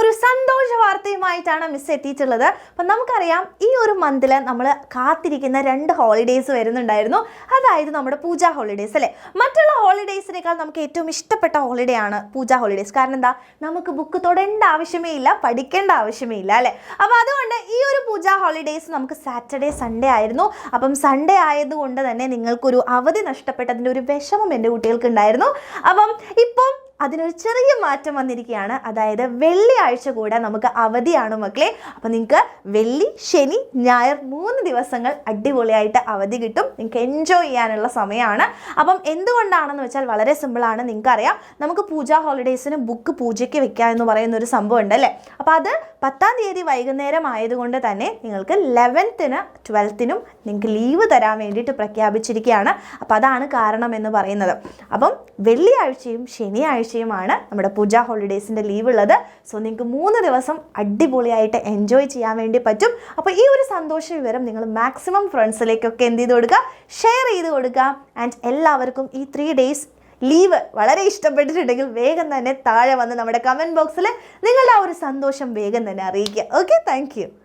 ഒരു സന്തോഷ വാർത്തയുമായിട്ടാണ് മിസ് എത്തിയിട്ടുള്ളത്. അപ്പം നമുക്കറിയാം ഈ ഒരു മന്തിൽ നമ്മൾ കാത്തിരിക്കുന്ന 2 ഹോളിഡേയ്സ് വരുന്നുണ്ടായിരുന്നു. അതായത് നമ്മുടെ പൂജ ഹോളിഡേയ്സ് അല്ലേ. മറ്റുള്ള ഹോളിഡേയ്സിനേക്കാൾ നമുക്ക് ഏറ്റവും ഇഷ്ടപ്പെട്ട ഹോളിഡേ ആണ് പൂജ ഹോളിഡേയ്സ്. കാരണം എന്താ, നമുക്ക് ബുക്ക് തൊടേണ്ട ആവശ്യമേ ഇല്ല, പഠിക്കേണ്ട ആവശ്യമേ ഇല്ല അല്ലേ. അപ്പോൾ അതുകൊണ്ട് ഈ ഒരു പൂജ ഹോളിഡേയ്സ് നമുക്ക് സാറ്റർഡേ സൺഡേ ആയിരുന്നു. അപ്പം സൺഡേ ആയതുകൊണ്ട് തന്നെ നിങ്ങൾക്കൊരു അവധി നഷ്ടപ്പെട്ടതിൻ്റെ ഒരു വിഷമം എൻ്റെ കുട്ടികൾക്ക് ഉണ്ടായിരുന്നു. അപ്പം ഇപ്പം അതിനൊരു ചെറിയ മാറ്റം വന്നിരിക്കുകയാണ്. അതായത് വെള്ളിയാഴ്ച കൂടെ നമുക്ക് അവധിയാണ് മക്കളെ. അപ്പോൾ നിങ്ങൾക്ക് വെള്ളി, ശനി, ഞായർ 3 ദിവസങ്ങൾ അടിപൊളിയായിട്ട് അവധി കിട്ടും. നിങ്ങൾക്ക് എൻജോയ് ചെയ്യാനുള്ള സമയമാണ്. അപ്പം എന്തുകൊണ്ടാണെന്ന് വെച്ചാൽ വളരെ സിമ്പിളാണ്. നിങ്ങൾക്കറിയാം നമുക്ക് പൂജ ഹോളിഡേയ്സിന് ബുക്ക് പൂജയ്ക്ക് വെക്കുക എന്ന് പറയുന്ന ഒരു സംഭവം ഉണ്ട് അല്ലേ. അപ്പോൾ അത് 10-ാം തീയതി വൈകുന്നേരം ആയതുകൊണ്ട് തന്നെ നിങ്ങൾക്ക് 11th-നും 12th-നും നിങ്ങൾക്ക് ലീവ് തരാൻ വേണ്ടിയിട്ട് പ്രഖ്യാപിച്ചിരിക്കുകയാണ്. അപ്പോൾ അതാണ് കാരണം എന്ന് പറയുന്നത്. അപ്പം വെള്ളിയാഴ്ചയും ശനിയാഴ്ചയുമാണ് നമ്മുടെ പൂജ ഹോളിഡേയ്സിൻ്റെ ലീവ് ഉള്ളത്. സോ നിങ്ങൾക്ക് 3 ദിവസം അടിപൊളിയായിട്ട് എൻജോയ് ചെയ്യാൻ വേണ്ടി പറ്റും. അപ്പോൾ ഈ ഒരു സന്തോഷ വിവരം നിങ്ങൾ മാക്സിമം ഫ്രണ്ട്സിലേക്കൊക്കെ എന്ത് ചെയ്ത് കൊടുക്കുക, ഷെയർ ചെയ്ത് കൊടുക്കുക. ആൻഡ് എല്ലാവർക്കും ഈ 3 days ലീവ് വളരെ ഇഷ്ടപ്പെട്ടിട്ടുണ്ടെങ്കിൽ വേഗം തന്നെ താഴെ വന്ന് നമ്മുടെ കമൻറ്റ് ബോക്സിൽ നിങ്ങളുടെ ആ ഒരു സന്തോഷം വേഗം തന്നെ അറിയിക്കുക. Okay, thank you.